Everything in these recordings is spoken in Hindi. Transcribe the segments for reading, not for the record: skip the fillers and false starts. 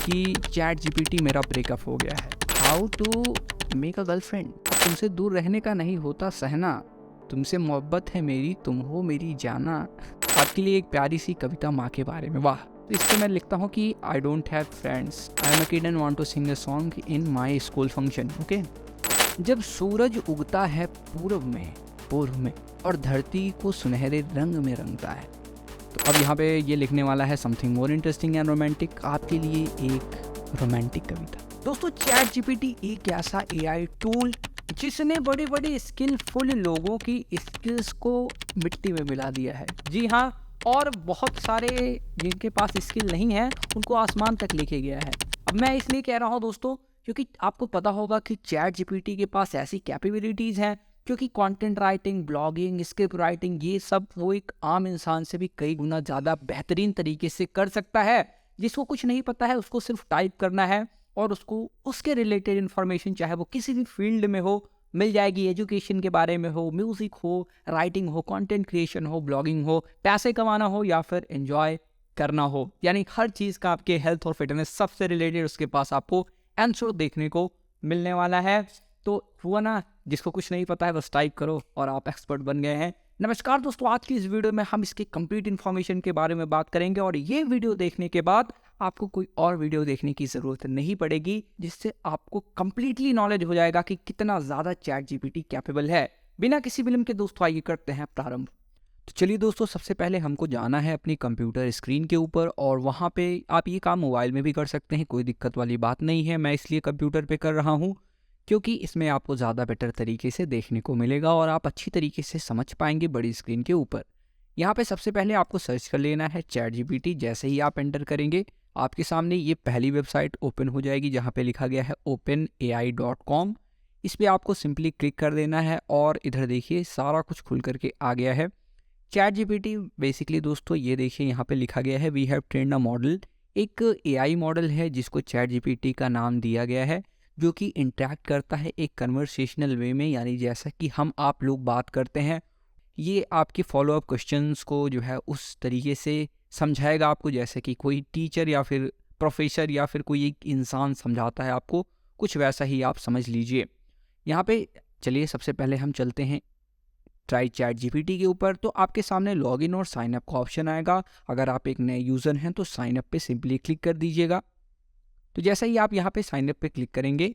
कि चैट जीपीटी मेरा ब्रेकअप हो गया है। How to make a girlfriend. तुमसे दूर रहने का नहीं होता सहना, तुमसे मोहब्बत है मेरी, तुम हो मेरी जाना। आपके लिए एक प्यारी सी कविता माँ के बारे में। वाह। तो इस पर मैं लिखता हूँ कि I don't have friends, I am a kid and want to sing a song in my school function. Okay. जब सूरज उगता है पूर्व में और धरती को सुनहरे रंग में रंगता है। तो अब यहाँ पे ये लिखने वाला है something more interesting and romantic, आपके लिए एक रोमांटिक कविता। दोस्तों, चैट जीपीटी एक ऐसा एआई टूल जिसने बड़े बड़े स्किलफुल लोगों की स्किल्स को मिट्टी में मिला दिया है। जी हाँ, और बहुत सारे जिनके पास स्किल नहीं है उनको आसमान तक लेके गया है। अब मैं इसलिए कह रहा हूँ दोस्तों, क्योंकि आपको पता होगा कि चैट जीपीटी के पास ऐसी कैपेबिलिटीज़ हैं क्योंकि content writing, blogging, script writing, ये सब वो एक आम इंसान से भी कई गुना ज़्यादा बेहतरीन तरीके से कर सकता है। जिसको कुछ नहीं पता है उसको सिर्फ टाइप करना है और उसको उसके रिलेटेड इन्फॉर्मेशन, चाहे वो किसी भी फील्ड में हो, मिल जाएगी। एजुकेशन के बारे में हो, म्यूज़िक हो, राइटिंग हो, कंटेंट क्रिएशन हो, ब्लॉगिंग हो, पैसे कमाना हो या फिर एंजॉय करना हो, यानी हर चीज़ का आपके हेल्थ और फिटनेस सबसे रिलेटेड उसके पास आपको आंसर देखने को मिलने वाला है। तो हुआ ना, जिसको कुछ नहीं पता है बस टाइप करो और आप एक्सपर्ट बन गए हैं। नमस्कार दोस्तों, आज की इस वीडियो में हम इसके कंप्लीट इन्फॉर्मेशन के बारे में बात करेंगे और ये वीडियो देखने के बाद आपको कोई और वीडियो देखने की ज़रूरत नहीं पड़ेगी, जिससे आपको कंप्लीटली नॉलेज हो जाएगा कि कितना ज़्यादा चैट जीपीटी कैपेबल है। बिना किसी विलंब के दोस्तों आइए करते हैं प्रारंभ। तो चलिए दोस्तों, सबसे पहले हमको जाना है अपनी कंप्यूटर स्क्रीन के ऊपर और वहाँ पे आप ये काम मोबाइल में भी कर सकते हैं, कोई दिक्कत वाली बात नहीं है। मैं इसलिए कंप्यूटर पे कर रहा हूँ क्योंकि इसमें आपको ज़्यादा बेटर तरीके से देखने को मिलेगा और आप अच्छी तरीके से समझ पाएंगे बड़ी स्क्रीन के ऊपर। यहाँ पे सबसे पहले आपको सर्च कर लेना है चैट जीपीटी। जैसे ही आप एंटर करेंगे आपके सामने ये पहली वेबसाइट ओपन हो जाएगी जहाँ पे लिखा गया है openai.com। इस पर आपको सिंपली क्लिक कर देना है और इधर देखिए सारा कुछ खुल करके आ गया है। चैट जीपीटी बेसिकली दोस्तों ये देखिए यहाँ पे लिखा गया है we have trained a model. एक एआई मॉडल है जिसको चैट जीपीटी का नाम दिया गया है, जो कि इंटरेक्ट करता है एक कन्वर्सेशनल वे में, यानी जैसा कि हम आप लोग बात करते हैं। ये आपके फॉलोअप क्वेश्चंस को जो है उस तरीके से समझाएगा आपको जैसे कि कोई टीचर या फिर प्रोफेसर या फिर कोई एक इंसान समझाता है आपको, कुछ वैसा ही आप समझ लीजिए। यहाँ पे चलिए सबसे पहले हम चलते हैं ट्राई चैट जीपीटी के ऊपर। तो आपके सामने लॉगिन और साइन अप का ऑप्शन आएगा। अगर आप एक नए यूज़र हैं तो साइन अप पे सिंपली क्लिक कर दीजिएगा। तो जैसे ही आप यहाँ पे साइन अप पे क्लिक करेंगे,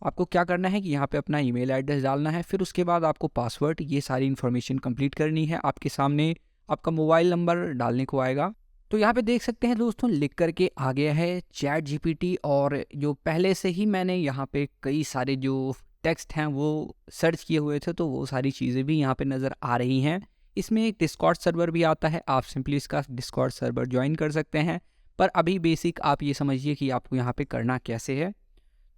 आपको क्या करना है कि यहाँ पे अपना ईमेल एड्रेस डालना है, फिर उसके बाद आपको पासवर्ड, ये सारी इन्फॉर्मेशन कंप्लीट करनी है। आपके सामने आपका मोबाइल नंबर डालने को आएगा। तो यहाँ पे देख सकते हैं दोस्तों लिख करके आ गया है चैट जीपीटी, और जो पहले से ही मैंने यहाँ पे कई सारे जो टेक्स्ट हैं वो सर्च किए हुए थे, तो वो सारी चीज़ें भी यहाँ पे नज़र आ रही हैं। इसमें एक डिस्कॉर्ड सर्वर भी आता है, आप सिंपली इसका डिस्कॉर्ड सर्वर ज्वाइन कर सकते हैं। पर अभी बेसिक आप ये समझिए कि आपको यहाँ पे करना कैसे है।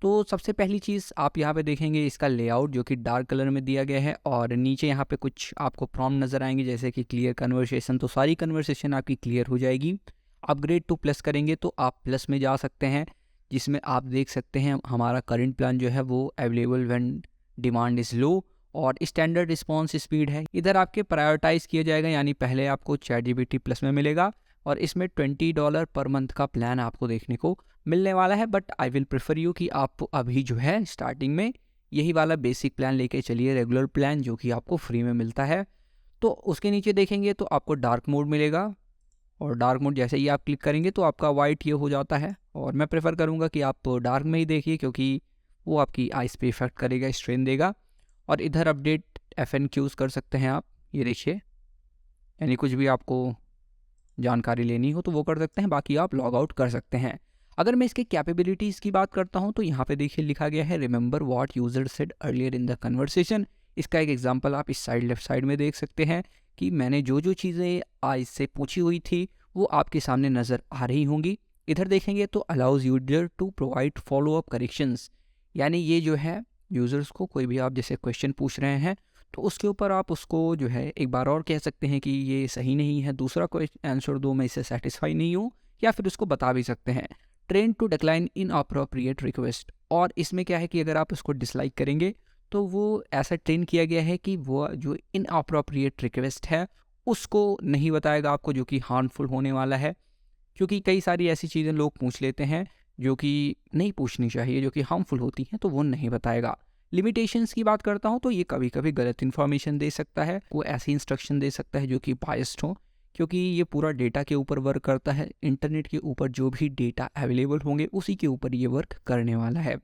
तो सबसे पहली चीज़ आप यहाँ पे देखेंगे इसका लेआउट जो कि डार्क कलर में दिया गया है, और नीचे यहाँ पे कुछ आपको प्रॉम्प्ट नज़र आएंगे जैसे कि क्लियर कन्वर्सेशन। तो सारी कन्वर्सेशन आपकी क्लियर हो जाएगी। अपग्रेड टू प्लस करेंगे तो आप प्लस में जा सकते हैं, जिसमें आप देख सकते हैं हमारा करंट प्लान जो है वो available when demand is low और स्टैंडर्ड रिस्पॉन्स स्पीड है। इधर आपके प्रायोरिटाइज़ किया जाएगा, यानी पहले आपको चैट जीपीटी प्लस में मिलेगा और इसमें $20 पर मंथ का प्लान आपको देखने को मिलने वाला है। But I will prefer you कि आप अभी जो है स्टार्टिंग में यही वाला बेसिक प्लान लेके चलिए, रेगुलर प्लान जो कि आपको फ्री में मिलता है। तो उसके नीचे देखेंगे तो आपको डार्क मोड मिलेगा, और डार्क मोड जैसे ही आप क्लिक करेंगे तो आपका वाइट ये हो जाता है। और मैं प्रेफर करूँगा कि आप डार्क में ही देखिए क्योंकि वो आपकी आइज़ पे इफेक्ट करेगा, स्ट्रेन देगा। और इधर अपडेट FNQs कर सकते हैं आप, ये देखिए, यानी कुछ भी आपको जानकारी लेनी हो तो वो कर सकते हैं, बाकी आप लॉग आउट कर सकते हैं। अगर मैं इसके कैपेबिलिटीज़ की बात करता हूं तो यहाँ पे देखिए लिखा गया है remember what user said earlier in the conversation. इसका एक एग्जांपल आप इस साइड लेफ्ट साइड में देख सकते हैं कि मैंने जो जो चीज़ें आज से पूछी हुई थी वो आपके सामने नज़र आ रही होंगी। इधर देखेंगे तो allows user to provide follow up corrections, यानी ये जो है यूज़र्स को कोई भी आप जैसे क्वेश्चन पूछ रहे हैं तो उसके ऊपर आप उसको जो है एक बार और कह सकते हैं कि ये सही नहीं है, दूसरा कोई आंसर दो, मैं इससे सेटिस्फाई नहीं हूँ, या फिर उसको बता भी सकते हैं। Train to decline inappropriate request, और इसमें क्या है कि अगर आप उसको डिसलाइक करेंगे तो वो ऐसा ट्रेन किया गया है कि वो जो इन अप्रोप्रिएट रिक्वेस्ट है उसको नहीं बताएगा आपको, जो कि हार्मफुल होने वाला है। क्योंकि कई सारी ऐसी चीज़ें लोग पूछ लेते हैं जो कि नहीं पूछनी चाहिए, जो कि हार्मफुल होती हैं, तो वो नहीं बताएगा। लिमिटेशंस की बात करता हूँ तो ये कभी कभी गलत इन्फॉर्मेशन दे सकता है, वो ऐसी इंस्ट्रक्शन दे सकता है जो कि बायस्ड हो, क्योंकि ये पूरा डेटा के ऊपर वर्क करता है। इंटरनेट के ऊपर जो भी डेटा अवेलेबल होंगे उसी के ऊपर ये वर्क करने वाला है।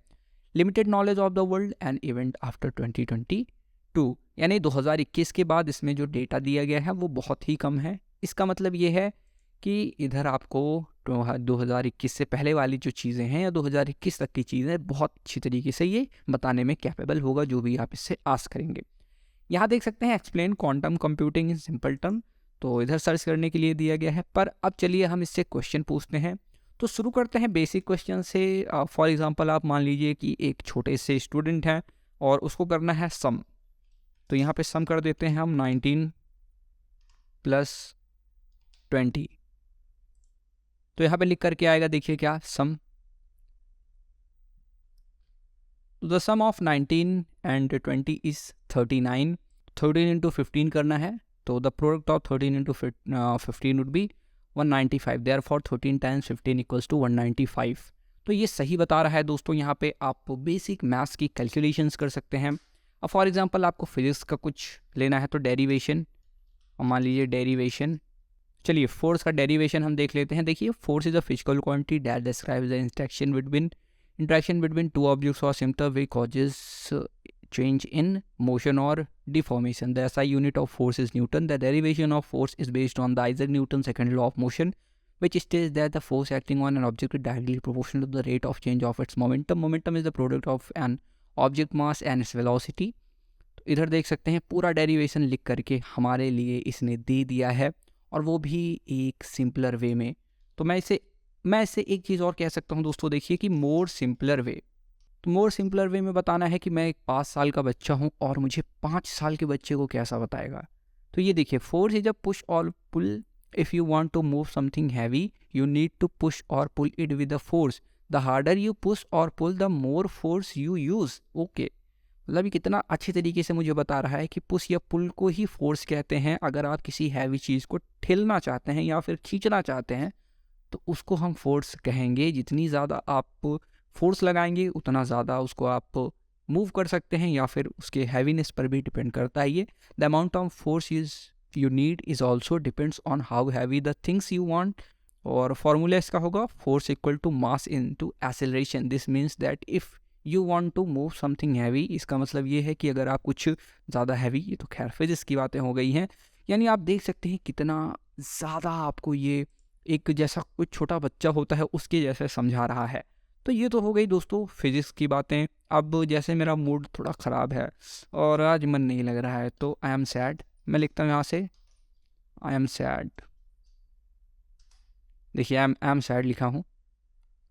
Limited knowledge of the world and event after 2022, यानी 2021 के बाद इसमें जो डेटा दिया गया है वो बहुत ही कम है। इसका मतलब ये है कि इधर आपको 2021 से पहले वाली जो चीज़ें हैं या 2021 तक की चीज़ें बहुत अच्छी तरीके से ये बताने में कैपेबल होगा, जो भी आप इससे आस्क करेंगे। यहाँ देख सकते हैं explain quantum computing in simple term, तो इधर सर्च करने के लिए दिया गया है। पर अब चलिए हम इससे क्वेश्चन पूछते हैं। तो शुरू करते हैं बेसिक क्वेश्चन से। फॉर एग्जांपल आप मान लीजिए कि एक छोटे से स्टूडेंट हैं और उसको करना है सम। तो यहाँ पे सम कर देते हैं हम 19 + 20। तो यहाँ पे लिख करके आएगा, देखिए क्या sum. The sum of 19 and 20 is 39। 13 × 15 करना है, तो the product of 13 × 15 would be 195। देयरफॉर 13 × 15 = 195। तो ये सही बता रहा है दोस्तों। यहाँ पे आप बेसिक मैथ्स की कैलकुलेशंस कर सकते हैं। अब फॉर एग्जांपल आपको फिजिक्स का कुछ लेना है तो डेरिवेशन, मान लीजिए डेरिवेशन। चलिए फोर्स का डेरिवेशन हम देख लेते हैं। देखिए force is a physical quantity that describes the interaction between two objects or similar way causes change in motion or deformation. The SI unit of force is Newton. The derivation of force is based on the Isaac Newton's second law of motion, which states that the force acting on an object is directly proportional to the rate of change of its momentum. Momentum is the product of an object mass and its velocity. तो इधर देख सकते हैं पूरा डेरिवेशन लिख करके हमारे लिए इसने दे दिया है, और वो भी एक सिंपलर वे में। तो मैं इससे एक चीज़ और कह सकता हूँ दोस्तों, देखिए कि मोर सिंपलर वे। तो मोर सिंपलर वे में बताना है कि मैं एक 5 साल का बच्चा हूँ और मुझे 5 साल के बच्चे को कैसा बताएगा। तो ये देखिए फोर्स इज अ पुश और pull. If you want to move something heavy you need to push और pull it with the force. The harder you push और pull the more force you use. Okay, मतलब ये कितना अच्छी तरीके से मुझे बता रहा है कि पुश या पुल को ही फोर्स कहते हैं। अगर आप किसी हैवी चीज़ को ठेलना चाहते हैं या फिर खींचना चाहते हैं तो उसको हम फोर्स कहेंगे। जितनी ज़्यादा आप फोर्स लगाएंगे उतना ज़्यादा उसको आप मूव कर सकते हैं, या फिर उसके हैवीनेस पर भी डिपेंड करता है ये। The amount of force you need is also depends on how heavy the things you want. और फॉर्मूला इसका होगा force equal to mass into acceleration. This means that if you want to move something heavy, इसका मतलब ये है कि अगर आप कुछ ज़्यादा हैवी, ये तो खैर फिजिक्स की बातें हो गई हैं। यानी आप देख सकते हैं कितना ज़्यादा आपको ये एक जैसा कोई छोटा बच्चा होता है उसके जैसे समझा रहा है। तो ये तो हो गई दोस्तों फिजिक्स की बातें। अब जैसे मेरा मूड थोड़ा ख़राब है और आज मन नहीं लग रहा है, तो आई एम सैड। मैं लिखता हूँ यहाँ से आई एम सैड। देखिए आई एम सैड लिखा हूँ।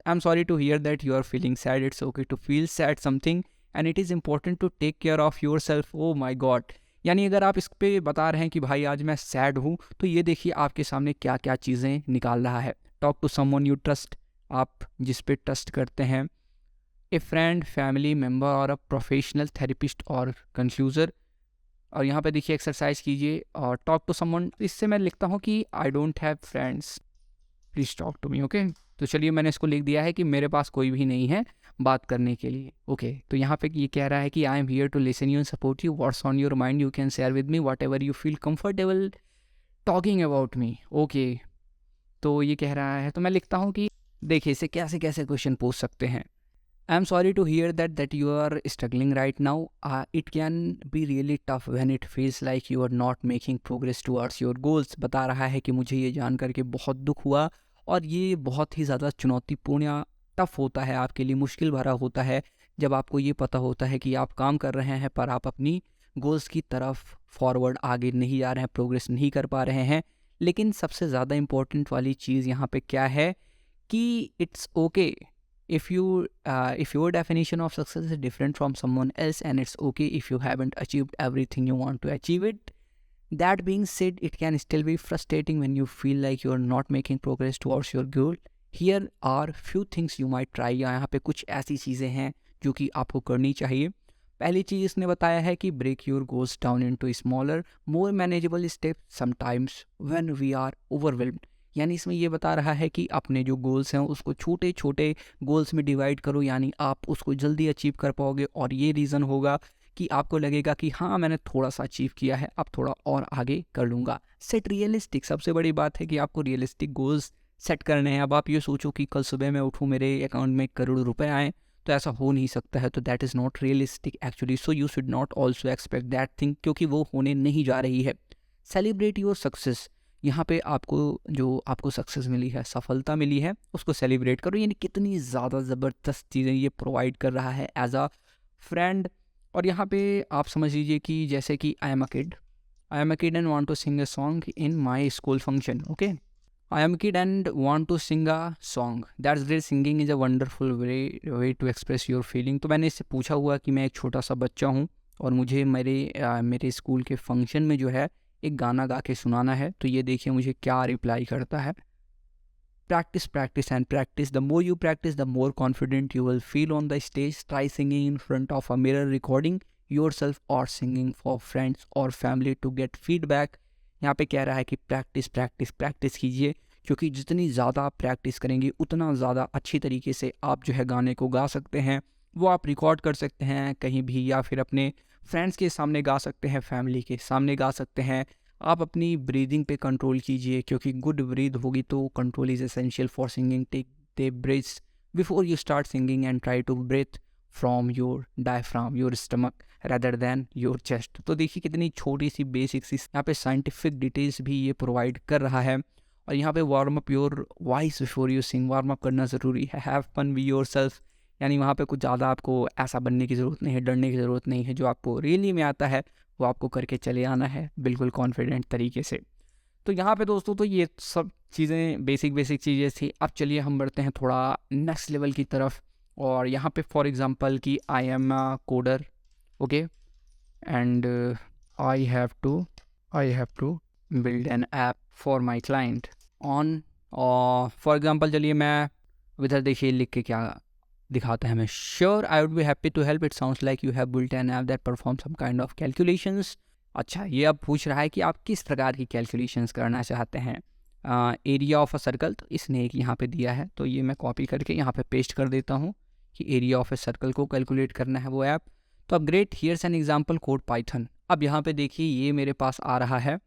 I am sorry to hear that you are feeling sad. It's okay to feel sad something and it is important to take care of yourself. Oh my god, यानी अगर आप इस पे बता रहे हैं कि भाई आज मैं सैड हूँ, तो ये देखिए आपके सामने क्या क्या चीज़ें निकाल रहा है। Talk to someone you trust, आप जिस पे ट्रस्ट करते हैं। ए फ्रेंड, फैमिली मेम्बर और अ प्रोफेशनल थेरेपिस्ट और कंफ्यूज़र। और यहाँ पे देखिए एक्सरसाइज कीजिए और टॉक टू समवन। इससे मैं लिखता हूँ कि I don't have friends, please talk to me. Okay, तो चलिए मैंने इसको लिख दिया है कि मेरे पास कोई भी नहीं है बात करने के लिए। ओके, तो यहाँ पे ये कह रहा है कि I am here to listen you and support you. What's on your mind you can share with me whatever you feel comfortable talking about me. Okay, तो ये कह रहा है, तो मैं लिखता हूँ कि देखिए इसे कैसे कैसे क्वेश्चन पूछ सकते हैं। I am sorry to hear that you are struggling right now. It can be really tough when it feels like you are not making progress towards your goals. बता रहा है कि मुझे ये जान करके बहुत दुख हुआ और ये बहुत ही ज़्यादा चुनौतीपूर्ण या टफ होता है आपके लिए, मुश्किल भरा होता है जब आपको ये पता होता है कि आप काम कर रहे हैं पर आप अपनी गोल्स की तरफ फॉरवर्ड आगे नहीं जा रहे हैं, प्रोग्रेस नहीं कर पा रहे हैं। लेकिन सबसे ज़्यादा इम्पोर्टेंट वाली चीज़ यहाँ पे क्या है कि it's okay if your definition of success is different from someone else, and it's okay if you haven't achieved everything you want to achieve it. That being said, it can still be frustrating when you feel like you're not making progress towards your goal. Here are few things you might try. यहाँ पे कुछ ऐसी चीज़ें हैं जो कि आपको करनी चाहिए। पहली चीज़ इसने बताया है कि break your goals down into smaller, more manageable steps sometimes when we are overwhelmed. यानी इसमें ये बता रहा है कि अपने जो गोल्स हैं उसको छोटे छोटे गोल्स में डिवाइड करो, यानी आप उसको जल्दी अचीव कर पाओगे। और ये रीज़न होगा कि आपको लगेगा कि हाँ मैंने थोड़ा सा अचीव किया है, अब थोड़ा और आगे कर लूँगा। सेट रियलिस्टिक, सबसे बड़ी बात है कि आपको रियलिस्टिक गोल्स सेट करने हैं। अब आप ये सोचो कि कल सुबह मैं उठूँ मेरे अकाउंट में 1 करोड़ रुपए आएँ, तो ऐसा हो नहीं सकता है, तो that is not realistic actually. So you should not also expect that thing, क्योंकि वो होने नहीं जा रही है। सेलिब्रेट योर सक्सेस, यहाँ पे आपको जो आपको सक्सेस मिली है, सफलता मिली है, उसको सेलिब्रेट करो। यानी कितनी ज़्यादा ज़बरदस्त चीज़ें ये प्रोवाइड कर रहा है एज अ फ्रेंड। और यहाँ पे आप समझ लीजिए कि जैसे कि I am a kid and want to sing a song in my school function. Okay, I am a kid and want to sing a song. That's great. Singing is a wonderful way to express your feeling. तो मैंने इससे पूछा हुआ कि मैं एक छोटा सा बच्चा हूँ और मुझे मेरे स्कूल के फंक्शन में जो है एक गाना गा के सुनाना है। तो ये देखिए मुझे क्या रिप्लाई करता है। Practice, practice and practice. The more you practice, the more confident you will feel on the stage. Try singing in front of a mirror, recording yourself or singing for friends or family to get feedback. यहाँ पे कह रहा है कि प्रैक्टिस प्रैक्टिस प्रैक्टिस कीजिए, क्योंकि जितनी ज़्यादा आप प्रैक्टिस करेंगे उतना ज़्यादा अच्छी तरीके से आप जो है गाने को गा सकते हैं। वो आप रिकॉर्ड कर सकते हैं कहीं भी, या फिर अपने फ्रेंड्स के सामने गा सकते हैं, फैमिली के सामने गा सकते हैं। आप अपनी ब्रीदिंग पे कंट्रोल कीजिए, क्योंकि गुड ब्रीद होगी तो control is essential for singing. Take the breaths before you start singing and try to breathe from your diaphragm, your stomach rather than your chest। तो देखिए कितनी छोटी सी बेसिक सी यहाँ पे साइंटिफिक डिटेल्स भी ये प्रोवाइड कर रहा है। और यहाँ पे warm up your voice before you sing, warm up करना ज़रूरी है। Have fun be yourself, यानी वहाँ पे कुछ ज़्यादा आपको ऐसा बनने की ज़रूरत नहीं है, डरने की ज़रूरत नहीं है। जो आपको रियली में आता है वो आपको करके चले आना है बिल्कुल कॉन्फिडेंट तरीके से। तो यहाँ पे दोस्तों तो ये सब चीज़ें बेसिक बेसिक चीज़ें थी। अब चलिए हम बढ़ते हैं थोड़ा नेक्स्ट लेवल की तरफ। और यहाँ पे फॉर एग्जांपल कि I am a coder, okay, and I have to build an app for my client on, for example चलिए मैं इधर देखिए लिख के क्या दिखाता है हमें। Sure I would be happy to help, it sounds like you have built an app that perform some kind of calculations. अच्छा, ये अब पूछ रहा है कि आप किस प्रकार की कैलकुलेशंस करना चाहते हैं। एरिया ऑफ अ सर्कल, तो इसने एक यहाँ पे दिया है, तो ये मैं कॉपी करके यहाँ पे पेस्ट कर देता हूँ कि एरिया ऑफ ए सर्कल को कैलकुलेट करना है वो ऐप। तो अब great, here's an example code Python. अब यहाँ पे देखिए ये मेरे पास आ रहा है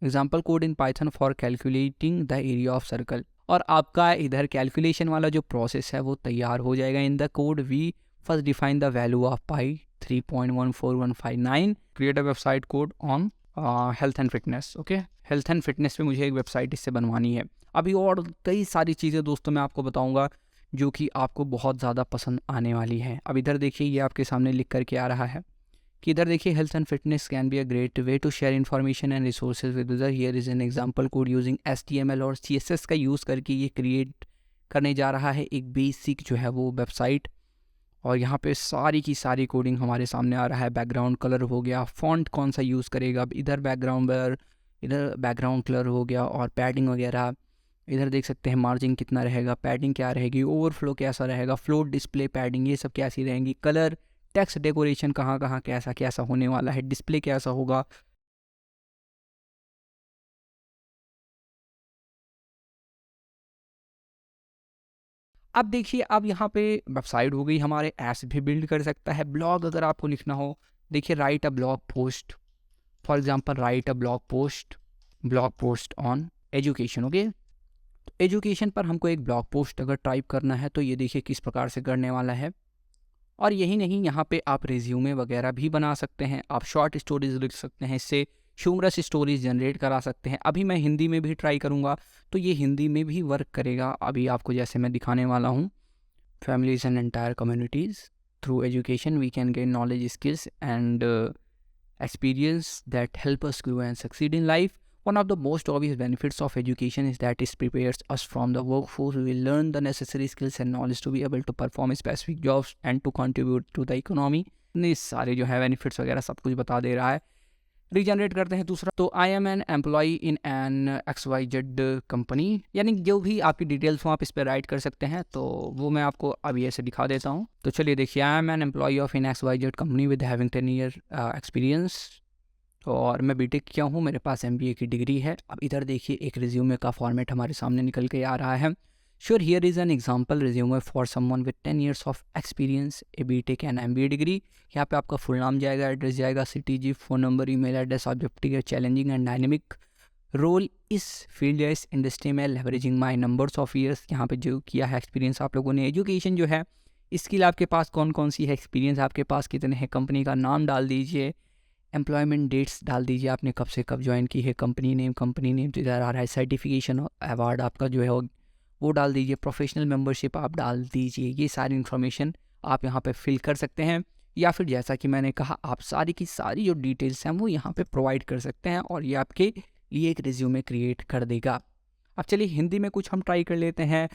example code in Python for calculating the area of circle. और आपका इधर कैलकुलेशन वाला जो प्रोसेस है वो तैयार हो जाएगा। In the code we first define the value of pi 3.14159, create a website code on health and fitness. Okay, health and fitness पे मुझे एक वेबसाइट इससे बनवानी है। अभी और कई सारी चीज़ें दोस्तों मैं आपको बताऊंगा जो कि आपको बहुत ज़्यादा पसंद आने वाली है। अब इधर देखिए ये आपके सामने लिख करके आ रहा है कि इधर देखिए health and fitness can be a great way to share information and resources with other. Here is an example code using HTML और CSS का यूज़ करके ये क्रिएट करने जा रहा है एक बेसिक जो है वो वेबसाइट। और यहाँ पे सारी की सारी कोडिंग हमारे सामने आ रहा है। बैकग्राउंड कलर हो गया, फॉन्ट कौन सा यूज़ करेगा, इधर बैकग्राउंड कलर हो गया, और पैडिंग वगैरह इधर देख सकते हैं। मार्जिन कितना रहेगा, पैडिंग क्या रहेगी, ओवरफ्लो कैसा रहेगा, फ्लोट डिस्प्ले पैडिंग ये सब कैसी रहेंगी, कलर, टेक्स्ट डेकोरेशन कहाँ कहाँ कैसा कैसा होने वाला है, डिस्प्ले कैसा होगा। अब देखिए अब यहाँ पे वेबसाइट हो गई, हमारे ऐप्स भी बिल्ड कर सकता है। ब्लॉग अगर आपको लिखना हो, देखिए right a blog post, for example right a blog post on education. Okay, education पर हमको एक ब्लॉग पोस्ट अगर टाइप करना है तो ये देखिए किस प्रकार से करने वाला है। और यही नहीं, यहाँ पे आप रिज्यूमे वगैरह भी बना सकते हैं, आप शॉर्ट स्टोरीज लिख सकते हैं, इससे ह्यूमरस स्टोरीज जनरेट करा सकते हैं। अभी मैं हिंदी में भी ट्राई करूँगा तो ये हिंदी में भी वर्क करेगा। अभी आपको जैसे मैं दिखाने वाला हूँ, families and entire communities through education we can gain knowledge, skills and experience that help us grow and succeed in life. One of the most obvious benefits of education is that it prepares us from the workforce. We will learn the necessary skills and knowledge to be able to perform specific jobs and to contribute to the economy. ये सारे जो है बेनिफिट्स वगैरह सब कुछ बता दे रहा है। रीजनरेट करते हैं दूसरा, तो I am an employee in an XYZ company, यानी जो भी आपकी डिटेल्स हो आप इस पर राइट कर सकते हैं। तो वो मैं आपको अभी ऐसे दिखा देता हूँ। तो चलिए देखिए, I am an employee of in XYZ company with having 10 year experience. और मैं बीटेक किया हूँ, मेरे पास एमबीए की डिग्री है। अब इधर देखिए एक रिज्यूमे का फॉर्मेट हमारे सामने निकल के आ रहा है। Sure, here is an example resume for someone with 10 years of experience, a BTech and MBA degree. यहाँ पे आपका फुल नाम जाएगा, एड्रेस जाएगा, सिटी, जी, phone number, email address, objective, challenging and dynamic role इस फील्ड या इस इंडस्ट्री में, leveraging my numbers of years. यहाँ पे जो किया है एक्सपीरियंस आप लोगों ने, एजुकेशन जो है, स्किल आपके पास कौन कौन सी है, एक्सपीरियंस आपके पास कितने हैं, कंपनी का नाम डाल दीजिए, एम्प्लॉयमेंट डेट्स डाल दीजिए, आपने कब से कब ज्वाइन की है, कंपनी नेम तो इधर आ रहा है, सर्टिफिकेशन अवार्ड आपका जो है वो डाल दीजिए, प्रोफेशनल मेंबरशिप आप डाल दीजिए। ये सारी इन्फॉर्मेशन आप यहाँ पे फिल कर सकते हैं, या फिर जैसा कि मैंने कहा आप सारी की सारी जो डिटेल्स हैं वो यहाँ पे प्रोवाइड कर सकते हैं, और ये आपके लिए एक रिज्यूमे क्रिएट कर देगा। अब चलिए हिंदी में कुछ हम ट्राई कर लेते हैं।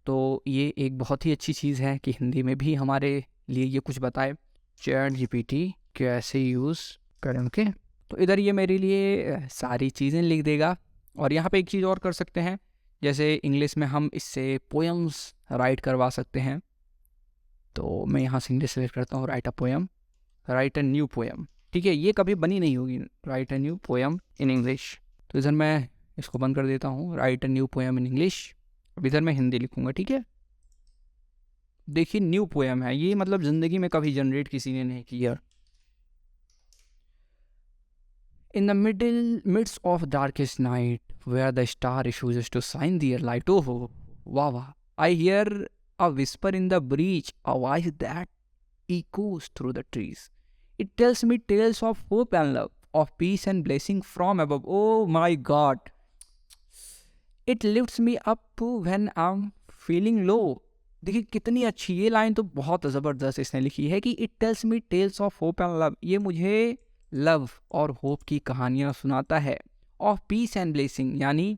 तो ये एक बहुत ही अच्छी चीज़ है कि हिंदी में भी हमारे लिए ये कुछ बताए, चैट जीपीटी कैसे यूज़ करें। ओके, तो इधर ये मेरे लिए सारी चीज़ें लिख देगा। और यहाँ पे एक चीज़ और कर सकते हैं, जैसे इंग्लिश में हम इससे पोएम्स राइट करवा सकते हैं। तो मैं यहाँ से इंग्लिश सेलेक्ट करता हूँ, right a poem, right a new poem. ठीक है, ये कभी बनी नहीं होगी, right a new poem in English. तो इधर मैं इसको बंद कर देता हूँ, right a new poem in English. अब इधर मैं हिंदी लिखूँगा। ठीक है, देखिए न्यू पोएम है ये, मतलब ज़िंदगी में कभी जनरेट किसी ने नहीं किया। In the midst of darkest night, where the star refuses to shine their light, oh, wow, wow, I hear a whisper in the breeze, a voice that echoes through the trees. It tells me tales of hope and love, of peace and blessing from above. Oh my God! It lifts me up when I'm feeling low. देखिए कितनी अच्छी ये लाइन, तो बहुत ज़बरदस्त इसने लिखी है कि it tells me tells of hope and love, ये मुझे लव और होप की कहानियाँ सुनाता है। ऑफ पीस एंड ब्लेसिंग, यानी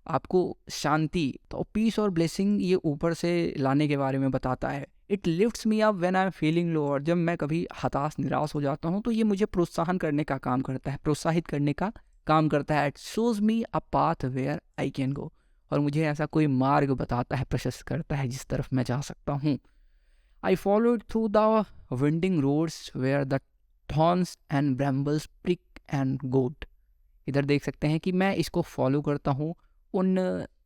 आपको शांति, तो पीस और ब्लेसिंग ये ऊपर से लाने के बारे में बताता है। It lifts me up when I am feeling low, और जब मैं कभी हताश निराश हो जाता हूँ तो ये मुझे प्रोत्साहन करने का काम करता है, प्रोत्साहित करने का काम करता है। It shows me a path where I can go, और मुझे ऐसा कोई मार्ग बताता है, प्रशस्त करता है जिस तरफ मैं जा सकता हूँ। I followed through the winding roads where the thorns and brambles prick and goat. इधर देख सकते हैं कि मैं इसको फॉलो करता हूँ उन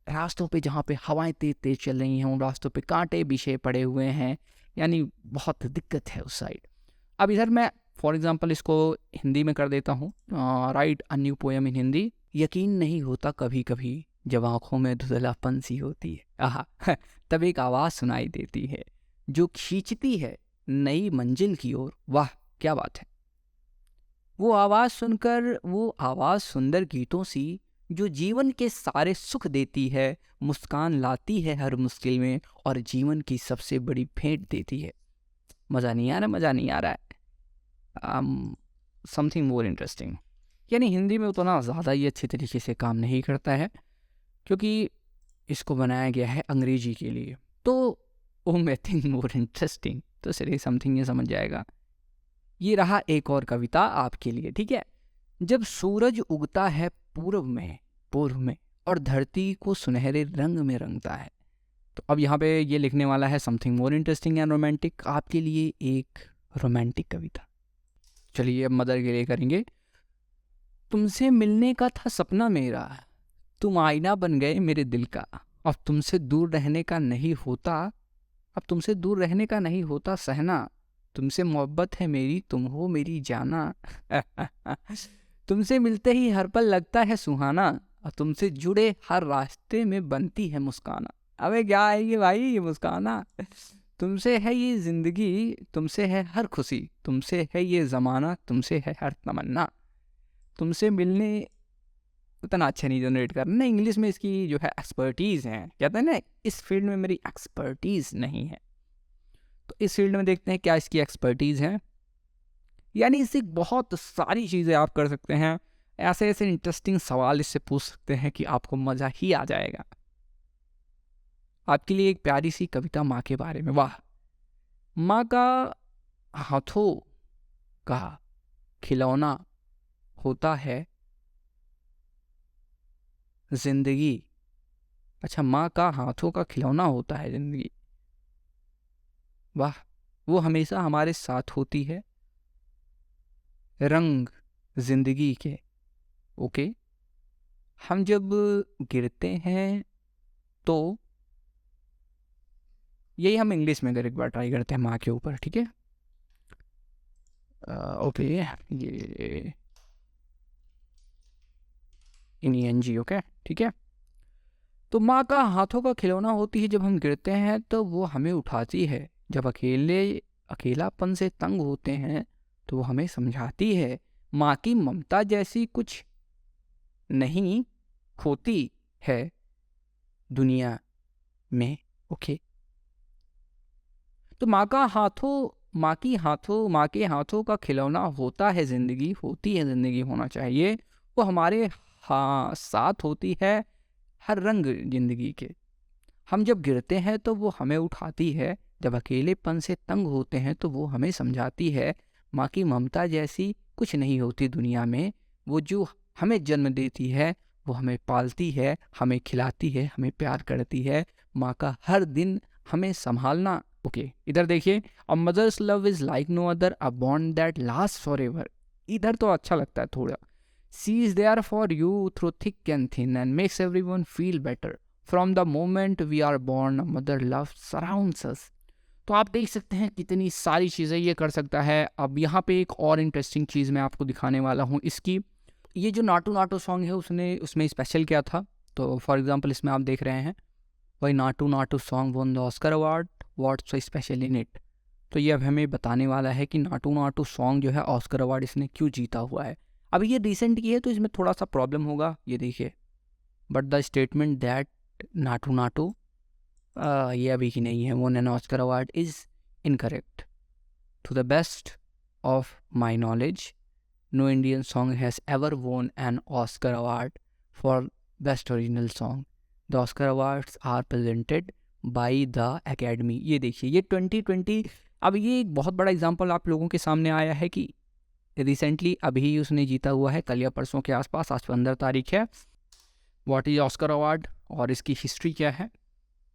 रास्तों पे जहाँ पे हवाएं तेज तेज चल रही हैं, उन रास्तों पे कांटे बिछे पड़े हुए हैं, यानी बहुत दिक्कत है उस साइड। अब इधर मैं फॉर एग्जांपल इसको हिंदी में कर देता हूँ, right a new poem in Hindi. यकीन नहीं होता कभी कभी जब आँखों में धुंधलापन सी होती है, आहा तब एक आवाज़ सुनाई देती है जो खींचती है नई मंजिल की ओर। वाह क्या बात है! वो आवाज़ सुनकर, वो आवाज़ सुंदर गीतों सी जो जीवन के सारे सुख देती है, मुस्कान लाती है हर मुश्किल में, और जीवन की सबसे बड़ी भेंट देती है। मज़ा नहीं आ रहा, मज़ा नहीं आ रहा है। समथिंग मोर इंटरेस्टिंग, यानी हिंदी में उतना ज़्यादा ही अच्छे तरीके से काम नहीं करता है, क्योंकि इसको बनाया गया है अंग्रेजी के लिए। तो ओ मैं थिंक मोर इंटरेस्टिंग, तो चलिए समथिंग ये समझ जाएगा। ये रहा एक और कविता आपके लिए। ठीक है, जब सूरज उगता है पूर्व में और धरती को सुनहरे रंग में रंगता है। तो अब यहाँ पे ये लिखने वाला है something more interesting and romantic, आपके लिए एक रोमांटिक कविता। चलिए अब मदर के लिए करेंगे। तुमसे मिलने का था सपना मेरा, तुम आईना बन गए मेरे दिल का, अब तुमसे दूर रहने का नहीं होता सहना, तुमसे मोहब्बत है मेरी, तुम हो मेरी जाना। तुमसे मिलते ही हर पल लगता है सुहाना, और तुमसे जुड़े हर रास्ते में बनती है मुस्काना। अबे क्या है ये भाई, ये मुस्काना। तुमसे है ये जिंदगी, तुमसे है हर खुशी, तुमसे है ये ज़माना, तुमसे है हर तमन्ना। तुमसे मिलने उतना अच्छा नहीं जनरेट करना ना, इंग्लिश में इसकी जो है एक्सपर्टीज़ है, कहते हैं ना इस फील्ड में मेरी एक्सपर्टीज़ नहीं है। तो इस फील्ड में देखते हैं क्या इसकी एक्सपर्टीज़ है। यानी इससे बहुत सारी चीज़ें आप कर सकते हैं, ऐसे ऐसे इंटरेस्टिंग सवाल इससे पूछ सकते हैं कि आपको मज़ा ही आ जाएगा। आपके लिए एक प्यारी सी कविता माँ के बारे में। वाह, माँ का हाथों का खिलौना होता है जिंदगी। अच्छा, माँ का हाथों का खिलौना होता है जिंदगी। वाह, वो हमेशा हमारे साथ होती है, रंग ज़िंदगी के। ओके, हम जब गिरते हैं तो यही हम इंग्लिश में अगर एक बार ट्राई करते हैं माँ के ऊपर, ठीक है। ओके, ये ing, ओके, ठीक है। तो माँ का हाथों का खिलौना होती है, जब हम गिरते हैं तो वो हमें उठाती है, जब अकेलापन से तंग होते हैं तो वो हमें समझाती है। माँ की ममता जैसी कुछ नहीं होती है दुनिया में। ओके, तो माँ के हाथों का खिलौना होता है ज़िंदगी, होती है ज़िंदगी, होना चाहिए। वो हमारे साथ होती है हर रंग ज़िंदगी के। हम जब गिरते हैं तो वो हमें उठाती है, जब अकेलेपन से तंग होते हैं तो वो हमें समझाती है। माँ की ममता जैसी कुछ नहीं होती दुनिया में। वो जो हमें जन्म देती है, वो हमें पालती है, हमें खिलाती है, हमें प्यार करती है। माँ का हर दिन हमें संभालना। ओके, इधर देखिए, a mother's love is like no other, a bond that last for ever. इधर तो अच्छा लगता है थोड़ा। She is there for you through thick and thin and makes everyone feel better. From the moment we are born mother love surrounds us. तो आप देख सकते हैं कितनी सारी चीज़ें ये कर सकता है। अब यहाँ पे एक और इंटरेस्टिंग चीज़ मैं आपको दिखाने वाला हूँ इसकी। ये जो नाटू नाटू सॉन्ग है उसमें स्पेशल क्या था, तो फॉर एग्जांपल इसमें आप देख रहे हैं, वही Naatu Naatu song one the Oscar award, what's so special in it. तो ये अब हमें बताने वाला है कि नाटू नाटू सॉन्ग जो है ऑस्कर अवार्ड इसने क्यों जीता हुआ है। अब ये रिसेंट की है तो इसमें थोड़ा सा प्रॉब्लम होगा, ये देखिए। But the statement that Naatu Naatu ये अभी की नहीं है, won an Oscar award is incorrect. To the best of my knowledge, no Indian song has ever won an Oscar award for best original song. The Oscar awards are presented by the Academy. ये देखिए, ये 2020। अब ये एक बहुत बड़ा एग्जांपल आप लोगों के सामने आया है कि रिसेंटली अभी उसने जीता हुआ है, कल या परसों के आसपास, आज 15 तारीख है। व्हाट इज ऑस्कर अवार्ड और इसकी हिस्ट्री क्या है,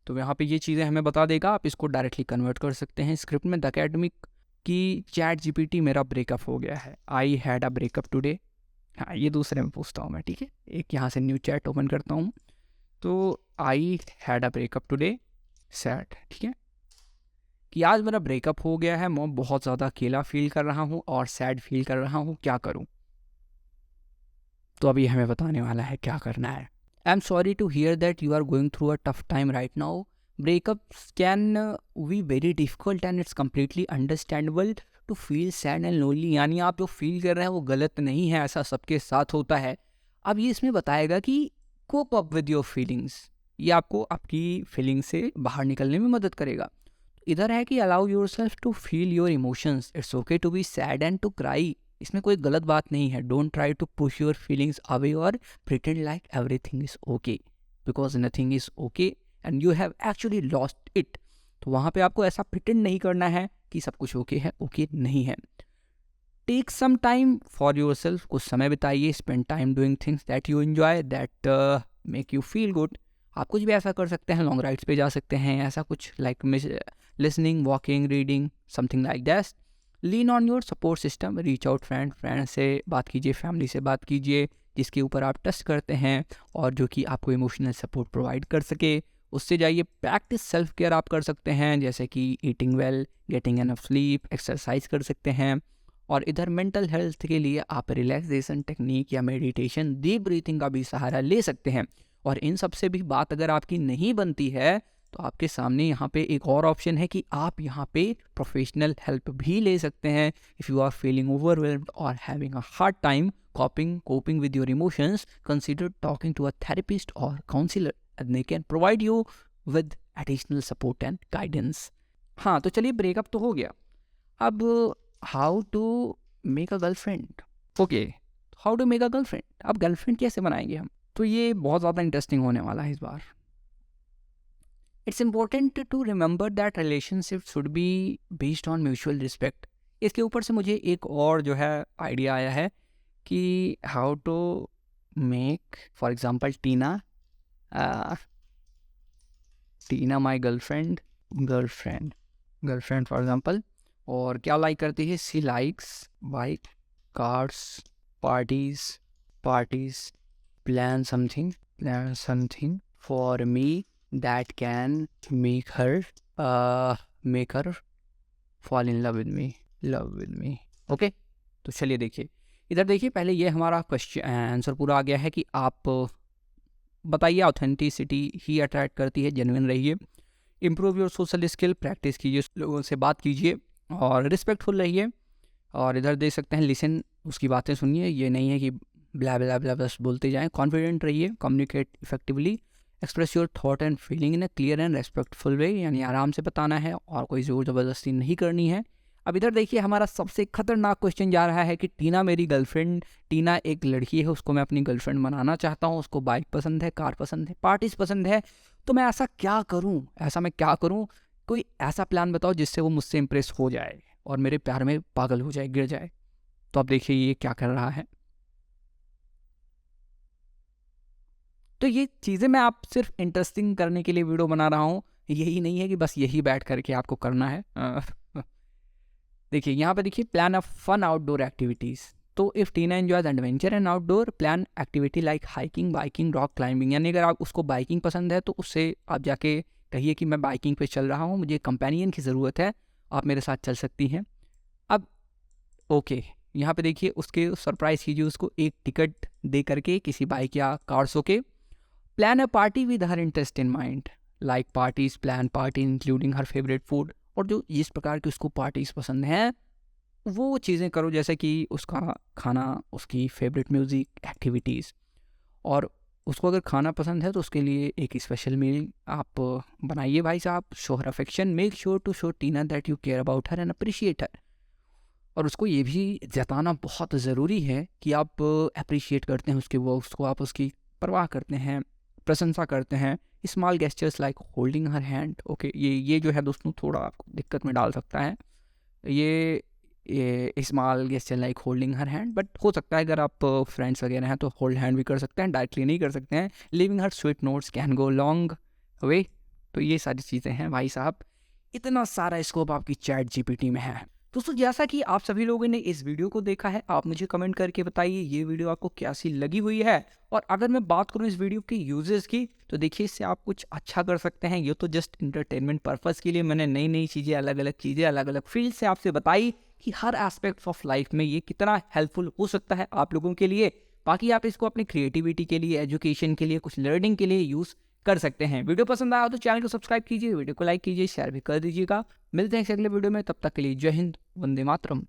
तो यहाँ पे ये चीज़ें हमें बता देगा। आप इसको डायरेक्टली कन्वर्ट कर सकते हैं स्क्रिप्ट में। द अकेडमिक की चैट जीपीटी मेरा ब्रेकअप हो गया है, I had a breakup today. हाँ, ये दूसरे में पूछता हूँ मैं, ठीक है। एक यहाँ से न्यू चैट ओपन करता हूँ, तो I had a breakup today sad, ठीक है, कि आज मेरा ब्रेकअप हो गया है, मैं बहुत ज़्यादा अकेला फील कर रहा हूँ और सैड फील कर रहा हूँ, क्या करूँ। तो अभी हमें बताने वाला है क्या करना है। I am sorry to hear that you are going through a tough time right now. Breakups can be very difficult and it's completely understandable to feel sad and lonely। यानी आप जो फील कर रहे हैं वो गलत नहीं है, ऐसा सबके साथ होता है। अब ये इसमें बताएगा कि cope up with your feelings, ये आपको आपकी फीलिंग से बाहर निकलने में मदद करेगा। इधर है कि allow yourself to feel your emotions, it's okay to be sad and to cry. इसमें कोई गलत बात नहीं है। Don't try to push your feelings away और pretend like everything is okay, because nothing is okay and you have actually lost it. तो वहाँ पे आपको ऐसा प्रिटेंड नहीं करना है कि सब कुछ ओके है, ओके नहीं है। Take some time for yourself, कुछ समय बिताइए। Spend time doing things that you enjoy, that make you feel good. आप कुछ भी ऐसा कर सकते हैं, लॉन्ग राइड्स पे जा सकते हैं, ऐसा कुछ like listening, walking, reading, something like that. Lean on your support system, reach out friend से बात कीजिए, फैमिली से बात कीजिए, जिसके ऊपर आप ट्रस्ट करते हैं और जो कि आपको इमोशनल सपोर्ट प्रोवाइड कर सके, उससे जाइए। प्रैक्टिस सेल्फ केयर आप कर सकते हैं, जैसे कि eating well, getting enough sleep, exercise कर सकते हैं। और इधर मेंटल हेल्थ के लिए आप रिलैक्सेशन टेक्निक या मेडिटेशन, डीप ब्रीथिंग का भी सहारा ले सकते हैं। और इन सब से भी बात अगर आपकी नहीं बनती है तो आपके सामने यहाँ पे एक और ऑप्शन है कि आप यहाँ पे प्रोफेशनल हेल्प भी ले सकते हैं। If you are feeling overwhelmed और having a hard time coping with your emotions, consider talking to a therapist or counselor and they can provide you with additional support and guidance। हाँ, तो चलिए, ब्रेकअप तो हो गया। अब how to make a girlfriend. Okay, how to make a girlfriend, अब गर्लफ्रेंड कैसे बनाएंगे हम, तो ये बहुत ज़्यादा इंटरेस्टिंग होने वाला है इस बार। It's important to remember that relationship should be based on mutual respect. इसके ऊपर से मुझे एक और जो है आइडिया आया है कि how to make, for example, Tina my girlfriend for example. और क्या लाइक करती है, she likes bike, cars parties plan something for me that can make her fall in love with me. Okay, तो चलिए देखिए इधर देखिए, पहले ये हमारा क्वेश्चन आंसर पूरा आ गया है कि आप बताइए ऑथेंटिसिटी ही अट्रैक्ट करती है, जेन्युइन रहिए, improve your social skill, practice कीजिए, लोगों से बात कीजिए और रिस्पेक्टफुल रहिए। और इधर देख सकते हैं लिसन, उसकी बातें सुनिए, ये नहीं है कि ब्ला ब्ला ब्ला बस बोलते जाएं। कॉन्फिडेंट रहिए, communicate effectively, express your thought and feeling in a clear and respectful way, यानी आराम से बताना है और कोई ज़ोर ज़बरदस्ती नहीं करनी है। अब इधर देखिए हमारा सबसे खतरनाक क्वेश्चन जा रहा है कि टीना मेरी गर्लफ्रेंड, टीना एक लड़की है, उसको मैं अपनी गर्लफ्रेंड बनाना चाहता हूँ, उसको बाइक पसंद है, कार पसंद है, पार्टीज पसंद है, तो मैं ऐसा क्या करूँ, कोई ऐसा प्लान बताओ जिससे वो मुझसे इंप्रेस हो जाए और मेरे प्यार में पागल हो जाए, गिर जाए। तो अब देखिए ये क्या कर रहा है। तो ये चीज़ें मैं आप सिर्फ इंटरेस्टिंग करने के लिए वीडियो बना रहा हूँ, यही नहीं है कि बस यही बैठ करके आपको करना है। देखिए यहाँ पे देखिए, plan of fun outdoor activities. तो if Tina enjoys adventure and outdoor, plan activity like hiking, biking, rock climbing. यानी अगर आप उसको बाइकिंग पसंद है तो उससे आप जाके कहिए कि मैं बाइकिंग पे चल रहा हूँ, मुझे कंपेनियन की ज़रूरत है, आप मेरे साथ चल सकती हैं। अब ओके, यहाँ पे देखिए उसके सरप्राइज़ कीजिए उसको एक टिकट दे करके किसी बाइक या कार शो के। Plan a party with her interest in mind, like parties, plan party including her favourite food. और जो जिस प्रकार की उसको पार्टीज़ पसंद हैं वो चीज़ें करो, जैसे कि उसका खाना, उसकी फेवरेट म्यूज़िक, एक्टिविटीज़। और उसको अगर खाना पसंद है तो उसके लिए एक स्पेशल मील आप बनाइए भाई साहब। Show her affection, make sure to show Tina that you care about her and appreciate her. और उसको ये भी जताना बहुत ज़रूरी है कि आप अप्रिशिएट करते हैं उसके वर्क्स को, आप उसकी परवाह करते हैं, प्रशंसा करते हैं। Small gestures like holding her hand. Okay, ये जो है दोस्तों थोड़ा आपको दिक्कत में डाल सकता है, ये small gesture like holding her hand, but हो सकता है अगर आप फ्रेंड्स वगैरह हैं तो होल्ड हैंड भी कर सकते हैं, डायरेक्टली नहीं कर सकते हैं। Living her sweet notes can go long way. तो ये सारी चीज़ें हैं भाई साहब, इतना सारा स्कोप आपकी चैट जीपीटी में है। दोस्तों जैसा कि आप सभी लोगों ने इस वीडियो को देखा है, आप मुझे कमेंट करके बताइए ये वीडियो आपको कैसी लगी हुई है। और अगर मैं बात करूं इस वीडियो के यूजेस की, तो देखिए इससे आप कुछ अच्छा कर सकते हैं। ये तो जस्ट इंटरटेनमेंट पर्पस के लिए मैंने नई नई चीज़ें, अलग अलग फील्ड से आपसे बताई कि हर एस्पेक्ट ऑफ लाइफ में ये कितना हेल्पफुल हो सकता है आप लोगों के लिए। बाकी आप इसको अपनी क्रिएटिविटी के लिए, एजुकेशन के लिए, कुछ लर्निंग के लिए यूज़ कर सकते हैं। वीडियो पसंद आया तो चैनल को सब्सक्राइब कीजिए, वीडियो को लाइक कीजिए, शेयर भी कर दीजिएगा। मिलते हैं अगले वीडियो में, तब तक के लिए जय हिंद, वंदे मातरम।